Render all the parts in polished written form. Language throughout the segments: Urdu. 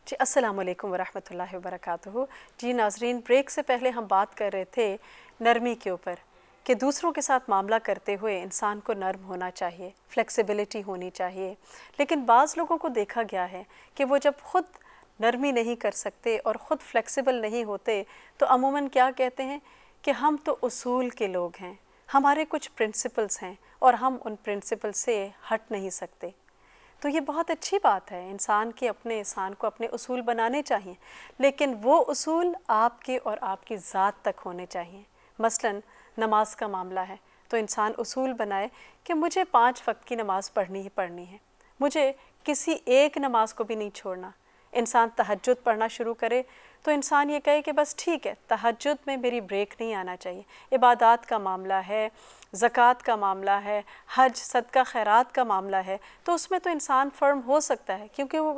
جی السلام علیکم ورحمۃ اللہ وبرکاتہ۔ جی ناظرین، بریک سے پہلے ہم بات کر رہے تھے نرمی کے اوپر کہ دوسروں کے ساتھ معاملہ کرتے ہوئے انسان کو نرم ہونا چاہیے، فلیکسیبلٹی ہونی چاہیے۔ لیکن بعض لوگوں کو دیکھا گیا ہے کہ وہ جب خود نرمی نہیں کر سکتے اور خود فلیکسیبل نہیں ہوتے تو عموماً کیا کہتے ہیں کہ ہم تو اصول کے لوگ ہیں، ہمارے کچھ پرنسپلز ہیں اور ہم ان پرنسپل سے ہٹ نہیں سکتے۔ تو یہ بہت اچھی بات ہے، انسان کو اپنے اصول بنانے چاہیے، لیکن وہ اصول آپ کے اور آپ کی ذات تک ہونے چاہیے۔ مثلاً نماز کا معاملہ ہے تو انسان اصول بنائے کہ مجھے 5 وقت کی نماز پڑھنی ہی پڑھنی ہے، مجھے کسی ایک نماز کو بھی نہیں چھوڑنا۔ انسان تہجد پڑھنا شروع کرے تو انسان یہ کہے کہ بس ٹھیک ہے، تہجد میں میری بریک نہیں آنا چاہیے۔ عبادات کا معاملہ ہے، زکوٰۃ کا معاملہ ہے، حج صدقہ خیرات کا معاملہ ہے، تو اس میں تو انسان فرم ہو سکتا ہے کیونکہ وہ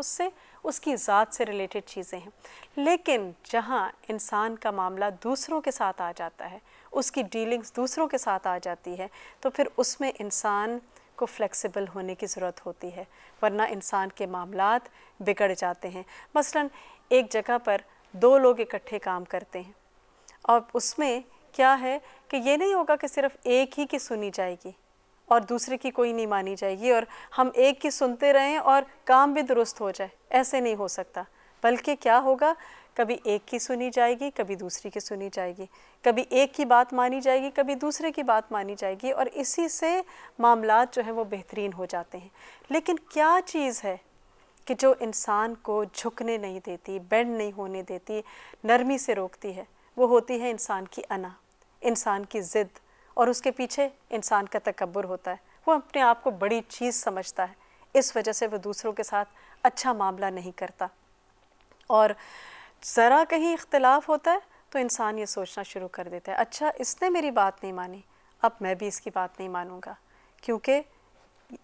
اس کی ذات سے ریلیٹڈ چیزیں ہیں۔ لیکن جہاں انسان کا معاملہ دوسروں کے ساتھ آ جاتا ہے، اس کی ڈیلنگز دوسروں کے ساتھ آ جاتی ہے، تو پھر اس میں انسان کو فلیکسیبل ہونے کی ضرورت ہوتی ہے، ورنہ انسان کے معاملات بگڑ جاتے ہیں۔ مثلاً ایک جگہ پر 2 لوگ اکٹھے کام کرتے ہیں اور اس میں کیا ہے کہ یہ نہیں ہوگا کہ صرف ایک ہی کی سنی جائے گی اور دوسرے کی کوئی نہیں مانی جائے گی اور ہم ایک کی سنتے رہیں اور کام بھی درست ہو جائے، ایسے نہیں ہو سکتا۔ بلکہ کیا ہوگا، کبھی ایک کی سنی جائے گی، کبھی دوسری کی سنی جائے گی، کبھی ایک کی بات مانی جائے گی، کبھی دوسرے کی بات مانی جائے گی، اور اسی سے معاملات جو ہیں وہ بہترین ہو جاتے ہیں۔ لیکن کیا چیز ہے کہ جو انسان کو جھکنے نہیں دیتی، بینڈ نہیں ہونے دیتی، نرمی سے روکتی ہے؟ وہ ہوتی ہے انسان کی انا، انسان کی ضد، اور اس کے پیچھے انسان کا تکبر ہوتا ہے۔ وہ اپنے آپ کو بڑی چیز سمجھتا ہے، اس وجہ سے وہ دوسروں کے ساتھ اچھا معاملہ نہیں کرتا، اور ذرا کہیں اختلاف ہوتا ہے تو انسان یہ سوچنا شروع کر دیتا ہے، اچھا اس نے میری بات نہیں مانی، اب میں بھی اس کی بات نہیں مانوں گا کیونکہ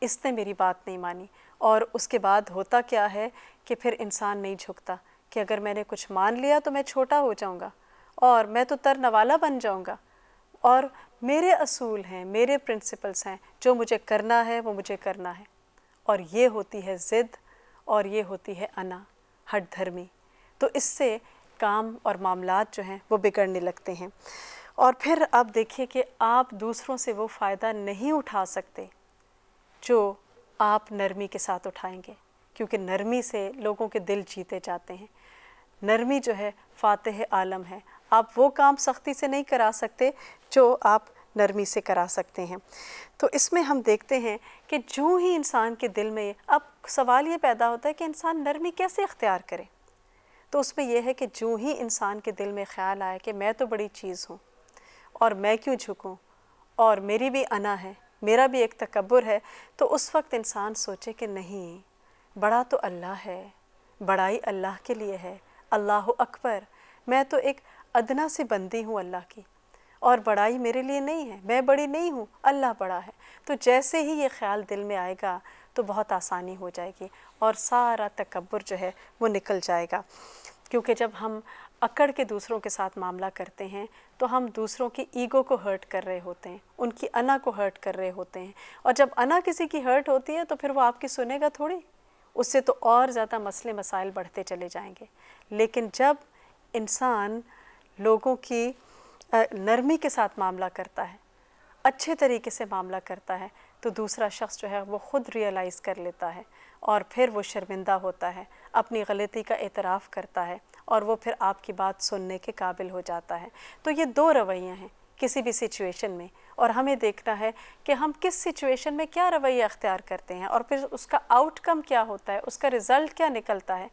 اس نے میری بات نہیں مانی۔ اور اس کے بعد ہوتا کیا ہے کہ پھر انسان نہیں جھکتا کہ اگر میں نے کچھ مان لیا تو میں چھوٹا ہو جاؤں گا اور میں تو ترنوالا بن جاؤں گا، اور میرے اصول ہیں، میرے پرنسپلز ہیں، جو مجھے کرنا ہے وہ مجھے کرنا ہے۔ اور یہ ہوتی ہے ضد اور یہ ہوتی ہے انا، ہٹ دھرمی۔ تو اس سے کام اور معاملات جو ہیں وہ بگڑنے لگتے ہیں۔ اور پھر آپ دیکھیے کہ آپ دوسروں سے وہ فائدہ نہیں اٹھا سکتے جو آپ نرمی کے ساتھ اٹھائیں گے، کیونکہ نرمی سے لوگوں کے دل جیتے جاتے ہیں۔ نرمی جو ہے فاتح عالم ہے، آپ وہ کام سختی سے نہیں کرا سکتے جو آپ نرمی سے کرا سکتے ہیں۔ تو اس میں ہم دیکھتے ہیں کہ جو ہی انسان کے دل میں، اب سوال یہ پیدا ہوتا ہے کہ انسان نرمی کیسے اختیار کرے؟ تو اس میں یہ ہے کہ جو ہی انسان کے دل میں خیال آئے کہ میں تو بڑی چیز ہوں اور میں کیوں جھکوں اور میری بھی انا ہے، میرا بھی ایک تکبر ہے، تو اس وقت انسان سوچے کہ نہیں، بڑا تو اللہ ہے، بڑائی اللہ کے لیے ہے، اللہ اکبر، میں تو ایک ادنا سی بندی ہوں اللہ کی، اور بڑائی میرے لیے نہیں ہے، میں بڑی نہیں ہوں، اللہ بڑا ہے۔ تو جیسے ہی یہ خیال دل میں آئے گا تو بہت آسانی ہو جائے گی اور سارا تکبر جو ہے وہ نکل جائے گا۔ کیونکہ جب ہم اکڑ کے دوسروں کے ساتھ معاملہ کرتے ہیں تو ہم دوسروں کی ایگو کو ہرٹ کر رہے ہوتے ہیں، ان کی انا کو ہرٹ کر رہے ہوتے ہیں، اور جب انا کسی کی ہرٹ ہوتی ہے تو پھر وہ آپ کی سنے گا تھوڑی، اس سے تو اور زیادہ مسئلے مسائل بڑھتے چلے جائیں گے۔ لیکن جب انسان لوگوں کی نرمی کے ساتھ معاملہ کرتا ہے، اچھے طریقے سے معاملہ کرتا ہے، تو دوسرا شخص جو ہے وہ خود ریئلائز کر لیتا ہے اور پھر وہ شرمندہ ہوتا ہے، اپنی غلطی کا اعتراف کرتا ہے، اور وہ پھر آپ کی بات سننے کے قابل ہو جاتا ہے۔ تو یہ 2 رویے ہیں کسی بھی سچویشن میں، اور ہمیں دیکھنا ہے کہ ہم کس سچویشن میں کیا رویہ اختیار کرتے ہیں اور پھر اس کا آؤٹ کم کیا ہوتا ہے، اس کا رزلٹ کیا نکلتا ہے۔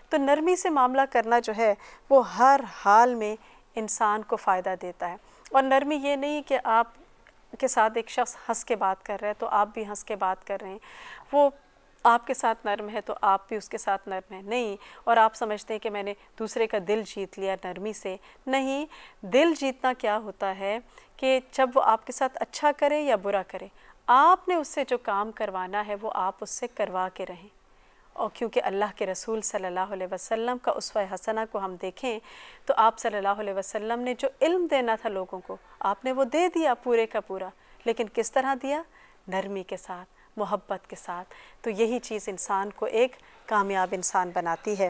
تو نرمی سے معاملہ کرنا جو ہے وہ ہر حال میں انسان کو فائدہ دیتا ہے۔ اور نرمی یہ نہیں کہ آپ کے ساتھ ایک شخص ہنس کے بات کر رہا ہے تو آپ بھی ہنس کے بات کر رہے ہیں، وہ آپ کے ساتھ نرم ہے تو آپ بھی اس کے ساتھ نرم ہیں، نہیں، اور آپ سمجھتے ہیں کہ میں نے دوسرے کا دل جیت لیا نرمی سے۔ نہیں، دل جیتنا کیا ہوتا ہے کہ جب وہ آپ کے ساتھ اچھا کرے یا برا کرے، آپ نے اس سے جو کام کروانا ہے وہ آپ اس سے کروا کے رہیں۔ اور کیونکہ اللہ کے رسول صلی اللہ علیہ وسلم کا اسوہ حسنہ کو ہم دیکھیں تو آپ صلی اللہ علیہ وسلم نے جو علم دینا تھا لوگوں کو، آپ نے وہ دے دیا پورے کا پورا، لیکن کس طرح دیا؟ نرمی کے ساتھ، محبت کے ساتھ۔ تو یہی چیز انسان کو ایک کامیاب انسان بناتی ہے۔